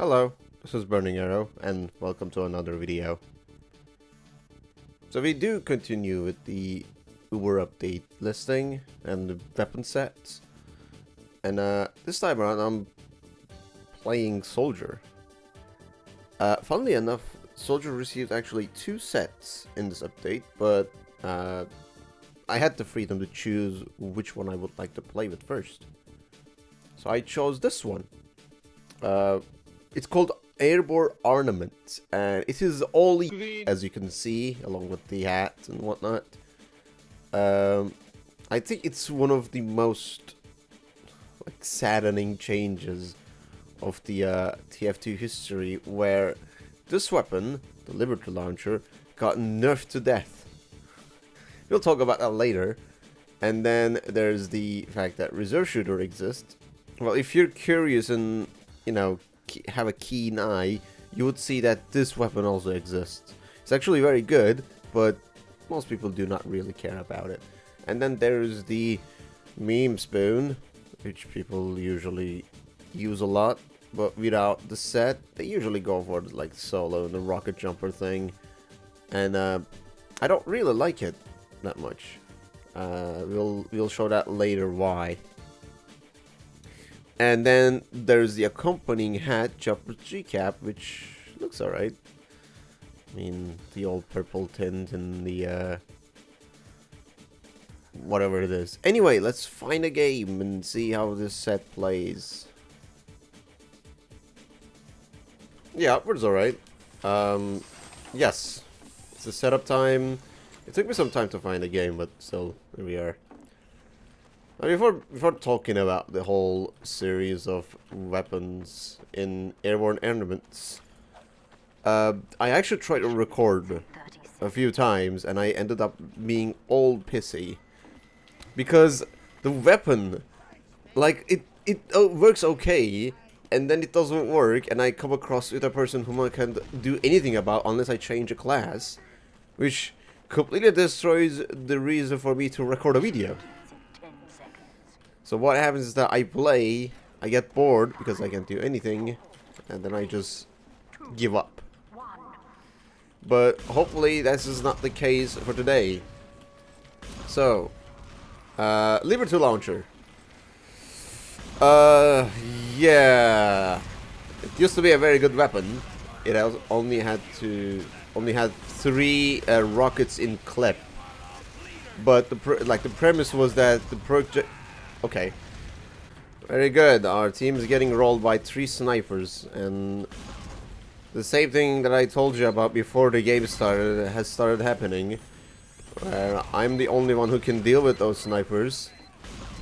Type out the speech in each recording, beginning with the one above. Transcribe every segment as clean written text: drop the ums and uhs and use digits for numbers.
Hello, this is Burning Arrow, and welcome to another video. So we do continue with the Über update listing and the weapon sets. And this time around I'm playing Soldier. Funnily enough, Soldier received actually 2 sets in this update, but I had the freedom to choose which one I would like to play with first. So I chose this one. It's called Airborne Armaments, and it is all leek, as you can see, along with the hat and whatnot. I think it's one of the most saddening changes of the TF2 history, where this weapon, the Liberty Launcher, got nerfed to death. We'll talk about that later. And then there's the fact that Reserve Shooter exists. Well, if you're curious and, have a keen eye, you would see that this weapon also exists. It's actually very good, but most people do not really care about it. And then there's the meme spoon, which people usually use a lot, but without the set, they usually go for the, solo and the rocket jumper thing. And I don't really like it that much. We'll show that later why. And then there's the accompanying hat, Chopper G-Cap, which looks alright. I mean, the old purple tint and the, whatever it is. Anyway, let's find a game and see how this set plays. Yeah, upward's alright. Yes. It's the setup time. It took me some time to find a game, but still, here we are. Before talking about the whole series of weapons in Airborne Armaments, I actually tried to record a few times and I ended up being all pissy. Because the weapon, it works okay, and then it doesn't work, and I come across with a person whom I can't do anything about unless I change a class, which completely destroys the reason for me to record a video. So what happens is that I play, I get bored because I can't do anything, and then I just give up. But hopefully this is not the case for today. So, Liberty Launcher. Yeah. It used to be a very good weapon. It only had 3 rockets in clip. But the premise was that the project. Okay. Very good. Our team is getting rolled by 3 snipers, and the same thing that I told you about before the game started has started happening. I'm the only one who can deal with those snipers,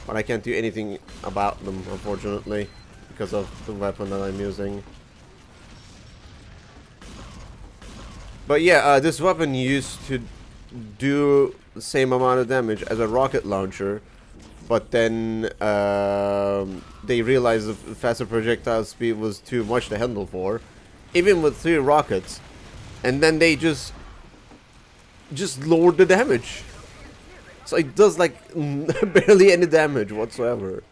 but I can't do anything about them, unfortunately, because of the weapon that I'm using. But yeah, this weapon used to do the same amount of damage as a rocket launcher, but then they realized the faster projectile speed was too much to handle for, even with 3 rockets, and then they just lowered the damage. So it does barely any damage whatsoever.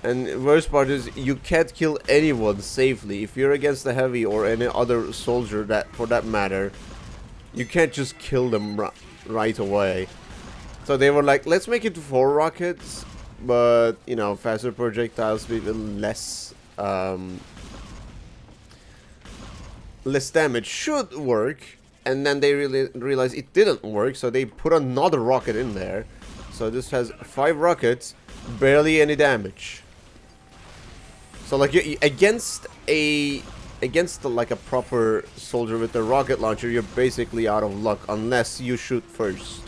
And the worst part is you can't kill anyone safely. If you're against a heavy or any other soldier, that for that matter, you can't just kill them right away. So they were like, let's make it 4 rockets, but faster projectile speed with less damage should work. And then they really realized it didn't work, so they put another rocket in there. So this has 5 rockets, barely any damage. So against a proper soldier with a rocket launcher, you're basically out of luck unless you shoot first.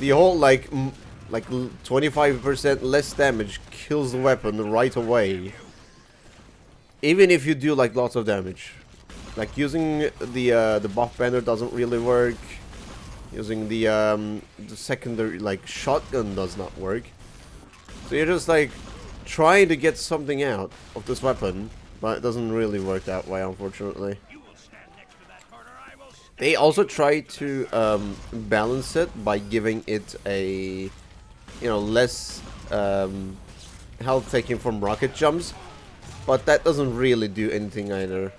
The whole 25% less damage kills the weapon right away. Even if you do lots of damage. Using the buff banner doesn't really work. Using the secondary shotgun does not work. So you're just trying to get something out of this weapon, but it doesn't really work that way, unfortunately. They also try to balance it by giving it a less health taken from rocket jumps, but that doesn't really do anything either.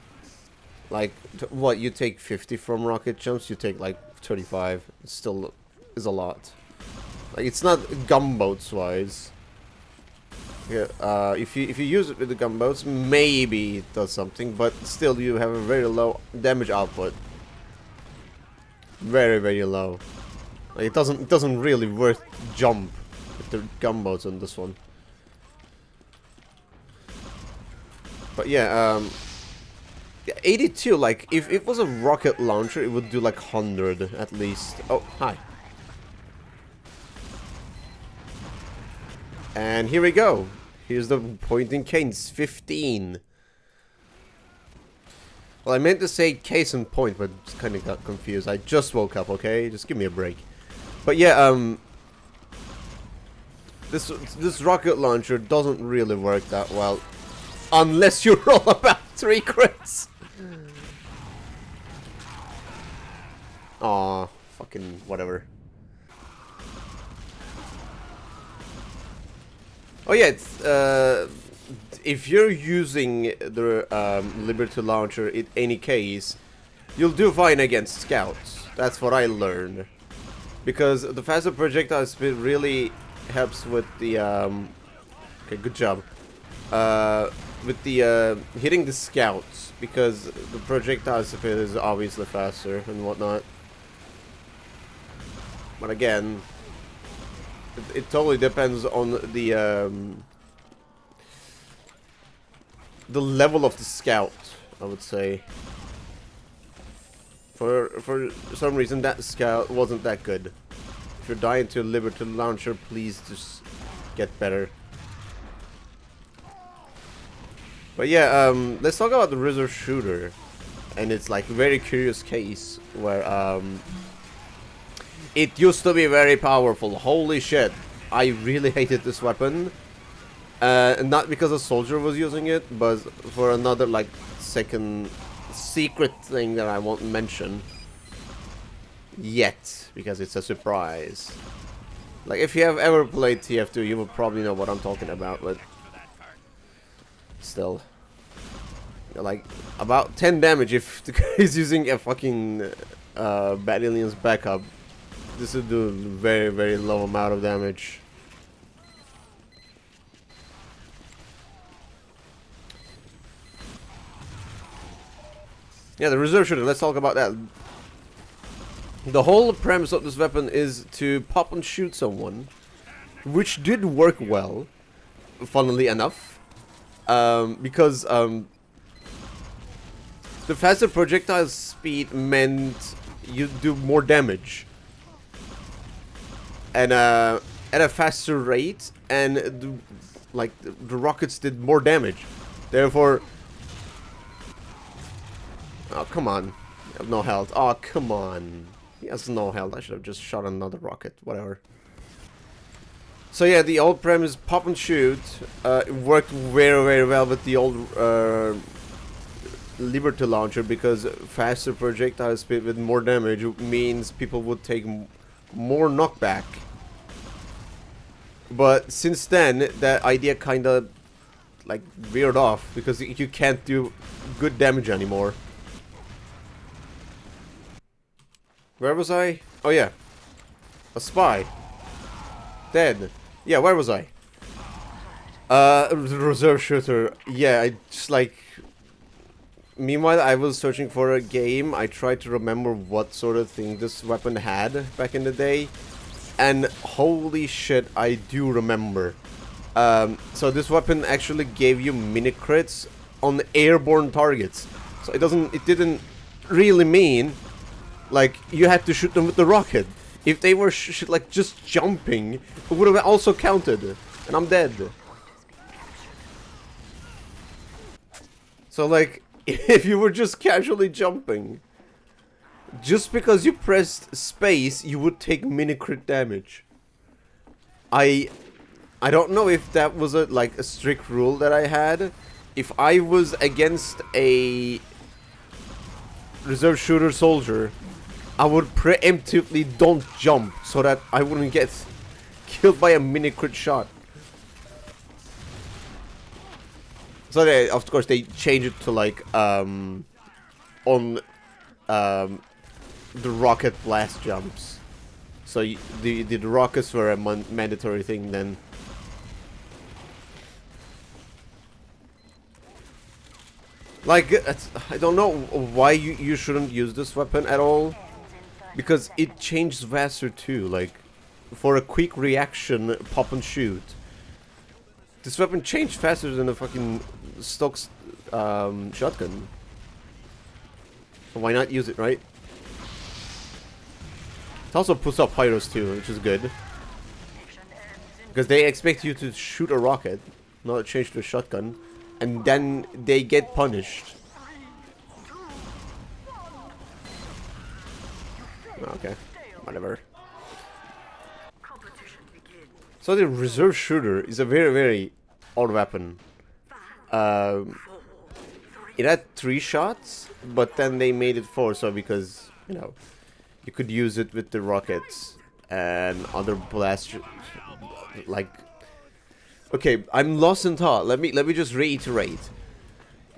Like, what, you take 50 from rocket jumps, you take like 35. It still is a lot. Like, it's not gunboats wise. Yeah, if you use it with the gunboats, maybe it does something, but still you have a very low damage output. Very, very low. Like, it doesn't really worth jump with the gunboats on this one. But yeah, 82, like, if it was a rocket launcher, it would do like 100 at least. Oh, hi. And here we go. Here's the pointing canes, 15. Well, I meant to say case and point, but kind of got confused. I just woke up, okay? Just give me a break. But yeah, this rocket launcher doesn't really work that well, unless you roll about 3 crits. Aw, fucking whatever. Oh yeah, it's, if you're using the Liberty launcher in any case, you'll do fine against scouts. That's what I learned. Because the faster projectile speed really helps with the okay, good job. With the hitting the scouts, because the projectile speed is obviously faster and whatnot. But again, it totally depends on the level of the scout, I would say. For some reason, that scout wasn't that good. If you're dying to a Liberty launcher, please just get better. But yeah, let's talk about the reserve shooter, and it's like a very curious case where it used to be very powerful. Holy shit, I really hated this weapon. Not because a soldier was using it, but for another like second secret thing that I won't mention yet, because it's a surprise. Like, if you have ever played TF2, you will probably know what I'm talking about, but still, like, about 10 damage if the guy is using a fucking battalion's backup. This would do a very, very low amount of damage. Yeah, the reserve shooter, let's talk about that. The whole premise of this weapon is to pop and shoot someone, which did work well, funnily enough, because the faster projectile speed meant you do more damage, and at a faster rate, and the rockets did more damage. Therefore, oh come on, you have no health. Oh come on, he has no health. I should have just shot another rocket. Whatever. So yeah, the old premise, pop and shoot, it worked very, very well with the old Liberty launcher, because faster projectile speed with more damage means people would take more knockback. But since then, that idea kind of like veered off, because you can't do good damage anymore. Where was I? Oh yeah, a spy. Dead. Yeah, where was I? The reserve shooter. Yeah, I just like... Meanwhile, I was searching for a game. I tried to remember what sort of thing this weapon had back in the day. And holy shit, I do remember. So this weapon actually gave you mini crits on airborne targets. So it didn't really mean like you had to shoot them with the rocket. If they were like just jumping, it would have also counted, and I'm dead. So like, if you were just casually jumping, just because you pressed space, you would take mini crit damage. I don't know if that was like a strict rule that I had. If I was against a reserve shooter soldier, I would preemptively don't jump so that I wouldn't get killed by a mini crit shot. So they, of course, they change it to like on the rocket blast jumps. So the rockets were a mandatory thing then. Like, I don't know why you shouldn't use this weapon at all, because it changes faster too. Like, for a quick reaction, pop and shoot. This weapon changed faster than a fucking stock shotgun. So why not use it, right? It also puts up pyros too, which is good. Because they expect you to shoot a rocket, not change to a shotgun. And then they get punished. Okay, whatever. So the reserve shooter is a very, very odd weapon. It had 3 shots, but then they made it 4, so because, you know, you could use it with the rockets and other blast, like. Okay, I'm lost in thought. Let me just reiterate.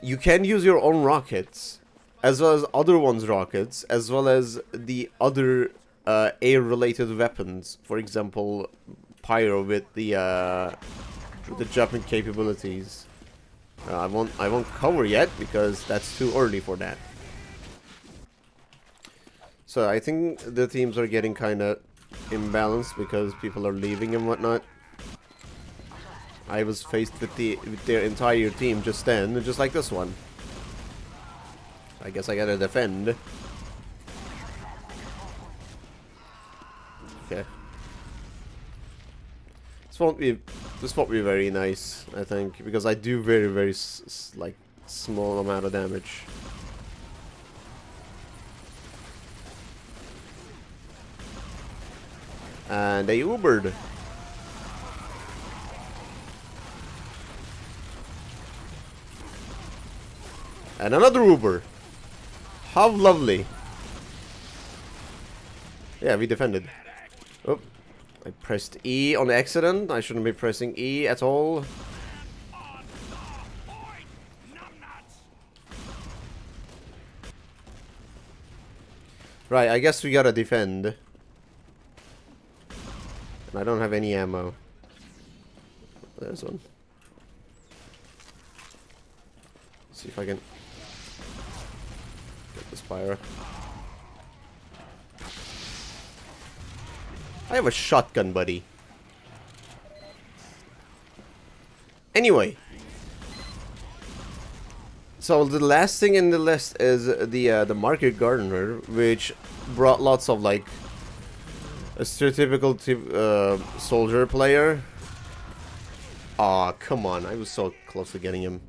You can use your own rockets, as well as other ones' rockets, as well as the other air-related weapons. For example, pyro with the jumping capabilities. I won't cover yet because that's too early for that. So I think the teams are getting kind of imbalanced because people are leaving and whatnot. I was faced with their entire team just then, just like this one. I guess I gotta defend. Okay. This won't be very nice, I think, because I do very, very like small amount of damage. And they Ubered. And another Uber. How lovely. Yeah, we defended. Oh, I pressed E on accident. I shouldn't be pressing E at all. Right, I guess we gotta defend. And I don't have any ammo. There's one. See if I can get the Spire. I have a shotgun, buddy. Anyway. So the last thing in the list is the Market Gardener, which brought lots of like a stereotypical soldier player. Aw, come on. I was so close to getting him.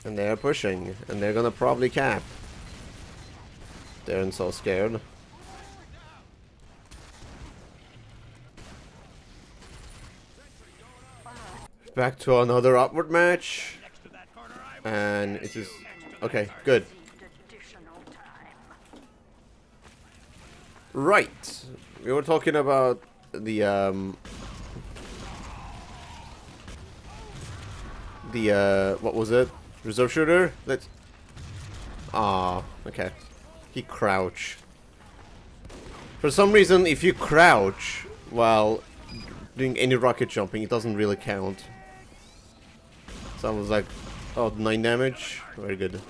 And they're pushing, and they're gonna probably cap. They're so scared. Back to another upward match. And it is... Okay, good. Right. We were talking about the what was it? Reserve shooter? Let's... Ah, okay. He crouch. For some reason, if you crouch while doing any rocket jumping, it doesn't really count. So I was like, oh, 9 damage? Very good.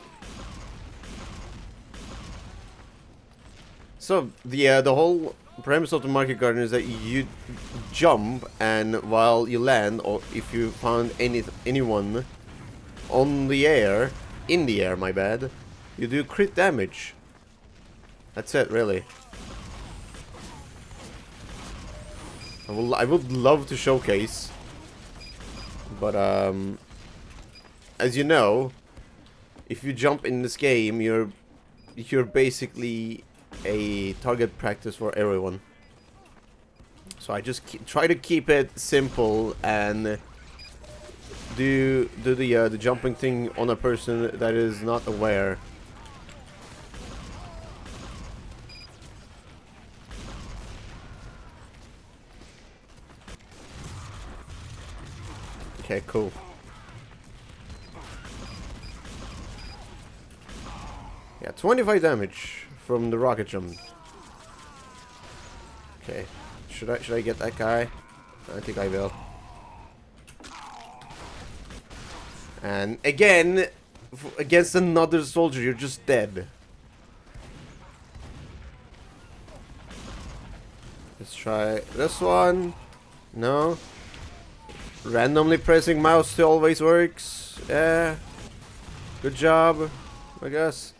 So, the whole premise of the Market Garden is that you jump, and while you land, or if you found anyone on the air, in the air, my bad, you do crit damage. That's it, really. I would love to showcase, but as you know, if you jump in this game, you're basically a target practice for everyone. So I just try to keep it simple and do the jumping thing on a person that is not aware. Okay, cool. Yeah, 25 damage from the rocket jump. Okay. Should I get that guy? I think I will. And again, against another soldier, you're just dead. Let's try this one. No. Randomly pressing mouse still always works. Yeah. Good job, I guess.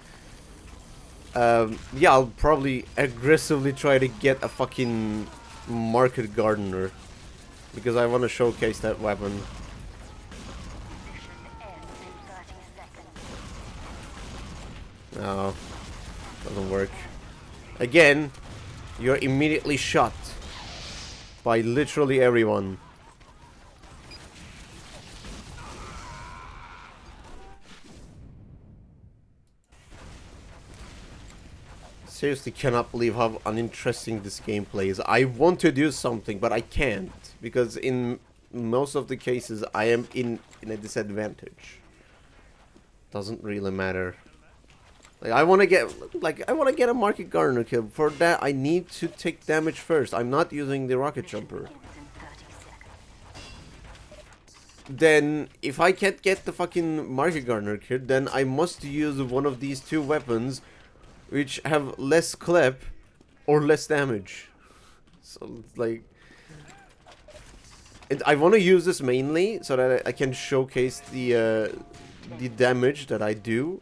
Yeah, I'll probably aggressively try to get a fucking market gardener. Because I want to showcase that weapon. No. Doesn't work. Again, you're immediately shot. By literally everyone. Seriously cannot believe how uninteresting this gameplay is. I want to do something, but I can't. Because in most of the cases, I am in a disadvantage. Doesn't really matter. Like, I want to get a market gardener kill. For that, I need to take damage first. I'm not using the rocket jumper. Then, if I can't get the fucking market gardener kill, then I must use one of these two weapons, which have less clip or less damage. So it's like, and I want to use this mainly so that I can showcase the damage that I do,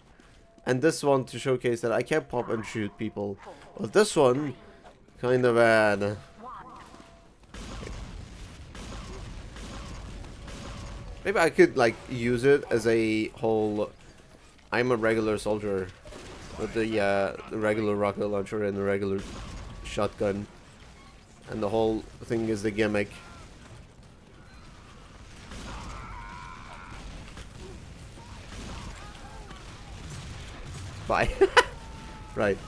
and this one to showcase that I can pop and shoot people. But this one, kind of bad. Maybe I could like use it as a whole. I'm a regular soldier. With the regular rocket launcher and the regular shotgun. And the whole thing is the gimmick. Bye. Right.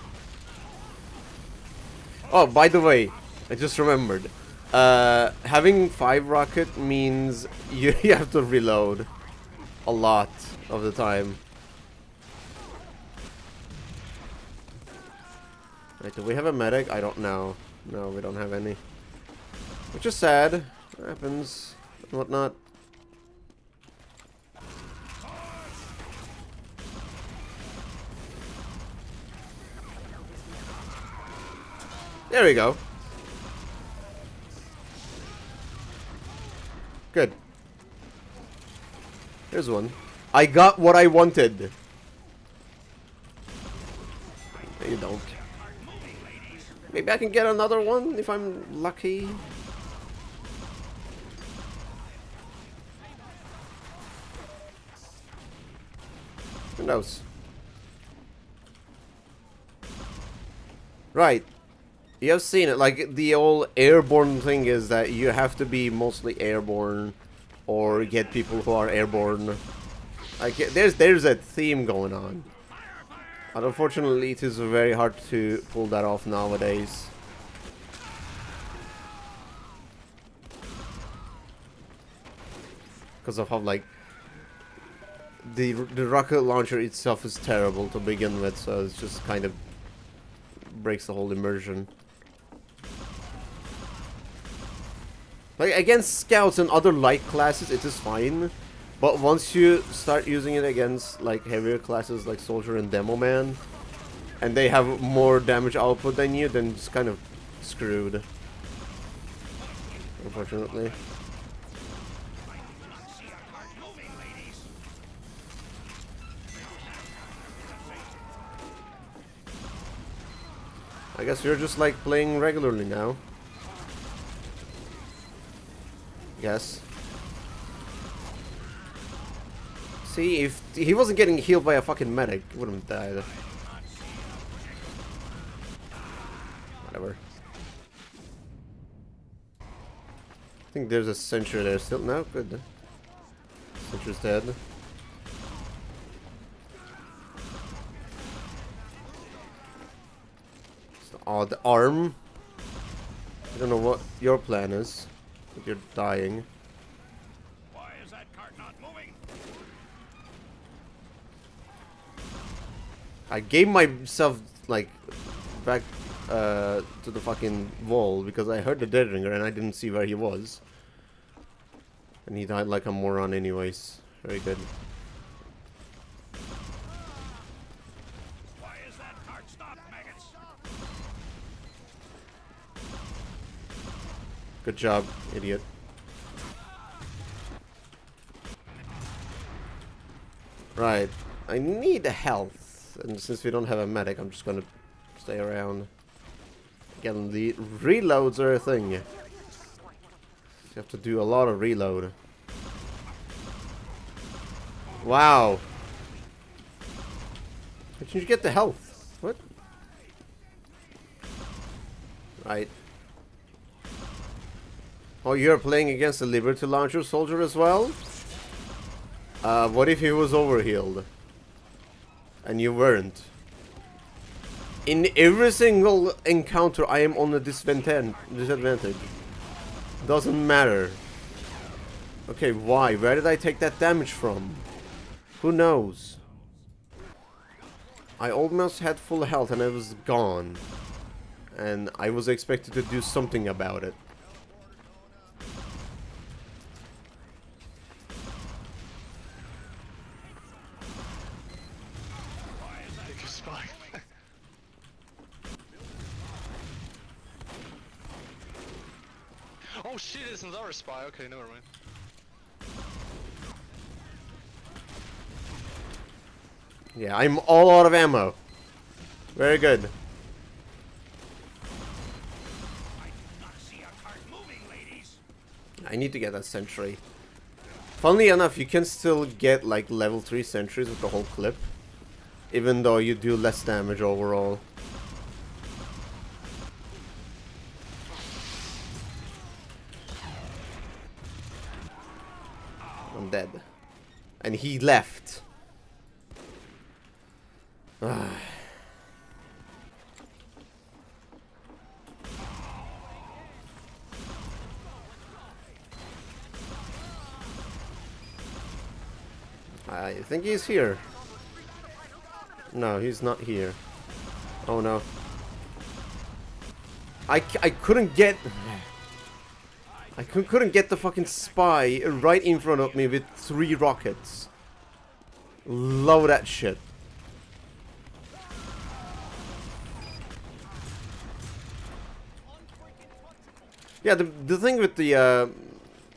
Oh, by the way, I just remembered. Having 5 rocket means you have to reload a lot of the time. Right, do we have a medic? I don't know. No, we don't have any. Which is sad. It happens and whatnot. There we go. Good. Here's one. I got what I wanted. No, you don't. Maybe I can get another one if I'm lucky. Who knows? Right. You have seen it. Like, the old airborne thing is that you have to be mostly airborne or get people who are airborne. Like, there's a theme going on. But unfortunately, it is very hard to pull that off nowadays. Because of how, like, the rocket launcher itself is terrible to begin with, so it's just kind of breaks the whole immersion. Like, against scouts and other light classes, it is fine. But once you start using it against, like, heavier classes like Soldier and Demo Man, and they have more damage output than you, then it's kind of screwed. Unfortunately. I guess you're just, like, playing regularly now. Yes. See, if he wasn't getting healed by a fucking medic, he wouldn't have died. Whatever. I think there's a sentry there still. No, good. Sentry's dead. It's the odd arm. I don't know what your plan is, but you're dying. Why is that I gave myself, like, back to the fucking wall because I heard the dead ringer and I didn't see where he was. And he died like a moron anyways. Very good. Why is that cart stopped, maggots? Good job, idiot. Right. I need health. And since we don't have a medic, I'm just gonna stay around. Again, the reloads are a thing. You have to do a lot of reload. Wow. How did you get the health? What? Right. Oh, you're playing against a Liberty Launcher soldier as well? What if he was overhealed? And you weren't? In every single encounter, I am on a disadvantage. Doesn't matter. Okay, why? Where did I take that damage from? Who knows? I almost had full health and I was gone. And I was expected to do something about it. Oh shit, it's another spy. Okay, never mind. Yeah, I'm all out of ammo. Very good. I need to get that sentry. Funnily enough, you can still get like level 3 sentries with the whole clip. Even though you do less damage overall. I'm dead. And he left. I think he's here. No, he's not here. Oh no. I couldn't get... I couldn't get the fucking spy right in front of me with 3 rockets. Love that shit. Yeah, the thing with the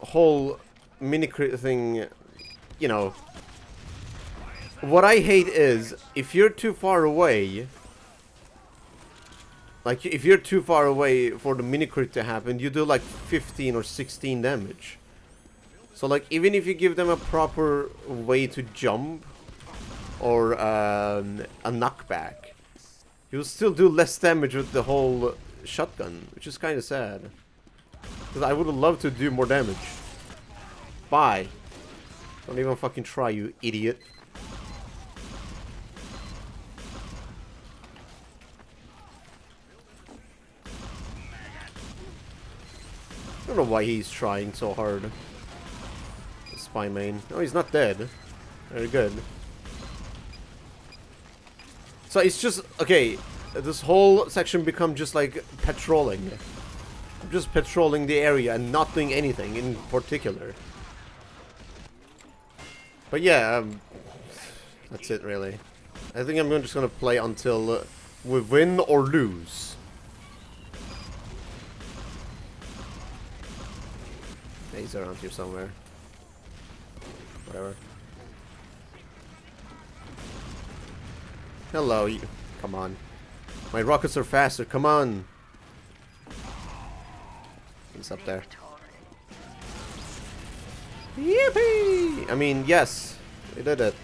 whole mini-crit thing, you know, what I hate is, if you're too far away, like, if you're too far away for the mini-crit to happen, you do like 15 or 16 damage. So, like, even if you give them a proper way to jump, or a knockback, you'll still do less damage with the whole shotgun, which is kind of sad. Because I would have loved to do more damage. Bye. Don't even fucking try, you idiot. I don't know why he's trying so hard. The spy main. Oh, he's not dead. Very good. So it's just, okay, this whole section become just like patrolling. I'm just patrolling the area and not doing anything in particular. But yeah, that's it really. I think I'm just gonna play until we win or lose. Yeah, he's around here somewhere. Whatever. Hello, you. Come on. My rockets are faster, come on. He's up there. Yippee! I mean, yes, we did it.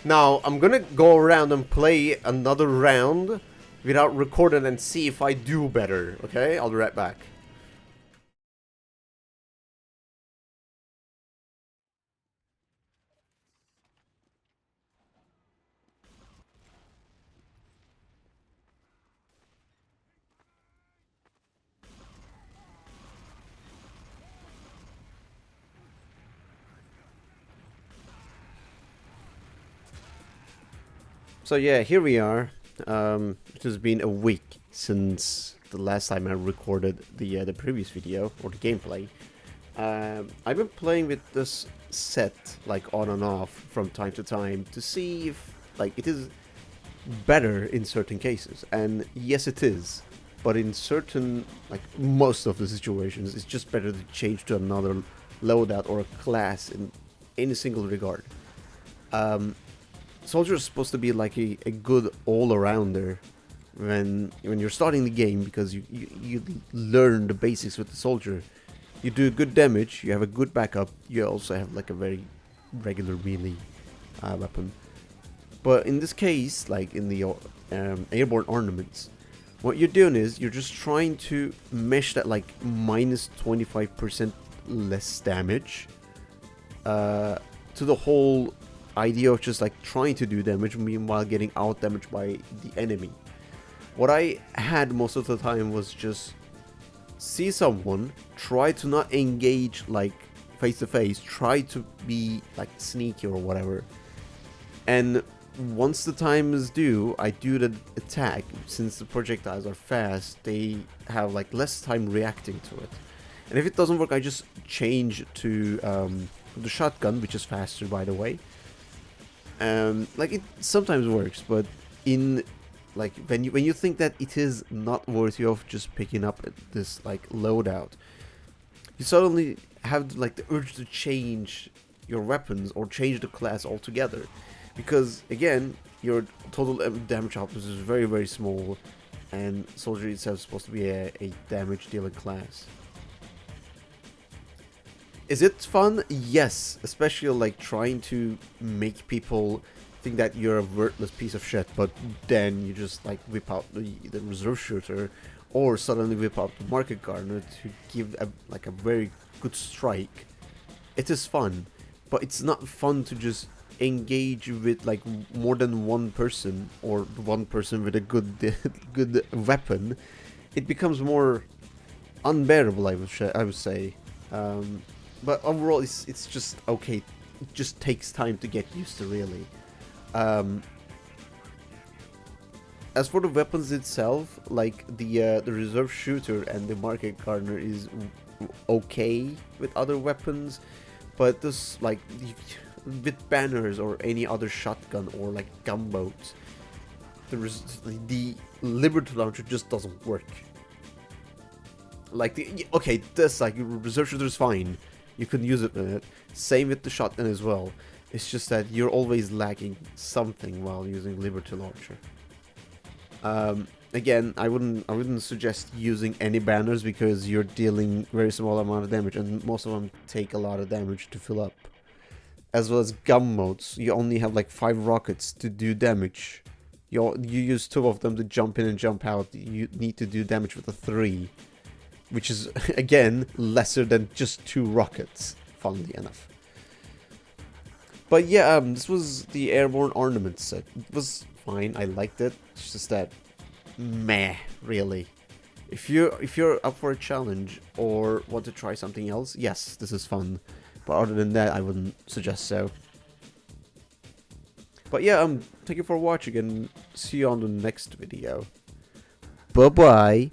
Now, I'm gonna go around and play another round without recording and see if I do better, okay? I'll be right back. So yeah, here we are. It has been a week since the last time I recorded the previous video or the gameplay. I've been playing with this set like on and off from time to time to see if like it is better in certain cases, and yes it is, but in certain, like most of the situations, it's just better to change to another loadout or a class in any single regard. Soldier is supposed to be like a good all-arounder when you're starting the game, because you learn the basics with the soldier. You do good damage, you have a good backup, you also have like a very regular melee weapon. But in this case, like in the Airborne Armaments, what you're doing is you're just trying to mesh that like minus 25% less damage to the whole idea of just like trying to do damage, meanwhile getting out damaged by the enemy. What I had most of the time was just see someone, try to not engage like face to face, try to be like sneaky or whatever, and once the time is due, I do the attack. Since the projectiles are fast, they have like less time reacting to it. And if it doesn't work, I just change to the shotgun, which is faster, by the way. Like it sometimes works, but in like when you think that it is not worthy of just picking up this like loadout, you suddenly have like the urge to change your weapons or change the class altogether. Because again, your total damage output is very, very small, and soldier itself is supposed to be a damage dealing class. Is it fun? Yes, especially like trying to make people think that you're a worthless piece of shit, but then you just like whip out the reserve shooter, or suddenly whip out the market gardener to give like a very good strike. It is fun, but it's not fun to just engage with like more than one person, or one person with a good weapon. It becomes more unbearable, I would say. But overall, it's just okay. It just takes time to get used to, really. As for the weapons itself, like the reserve shooter and the market gardener is okay with other weapons, but this like with banners or any other shotgun or like gunboats, the Liberty launcher just doesn't work. Like this like reserve shooter is fine, you can use it in it. Same with the shotgun as well. It's just that you're always lacking something while using Liberty launcher. Again, I wouldn't suggest using any banners, because you're dealing very small amount of damage, and most of them take a lot of damage to fill up. As well as gun modes, you only have like 5 rockets to do damage. You use 2 of them to jump in and jump out. You need to do damage with a 3, which is again lesser than just 2 rockets, funnily enough. But yeah, this was the Airborne Armaments set. It was fine, I liked it. It's just that meh, really. If you're up for a challenge or want to try something else, yes, this is fun. But other than that, I wouldn't suggest so. But yeah, thank you for watching, and see you on the next video. Bye bye.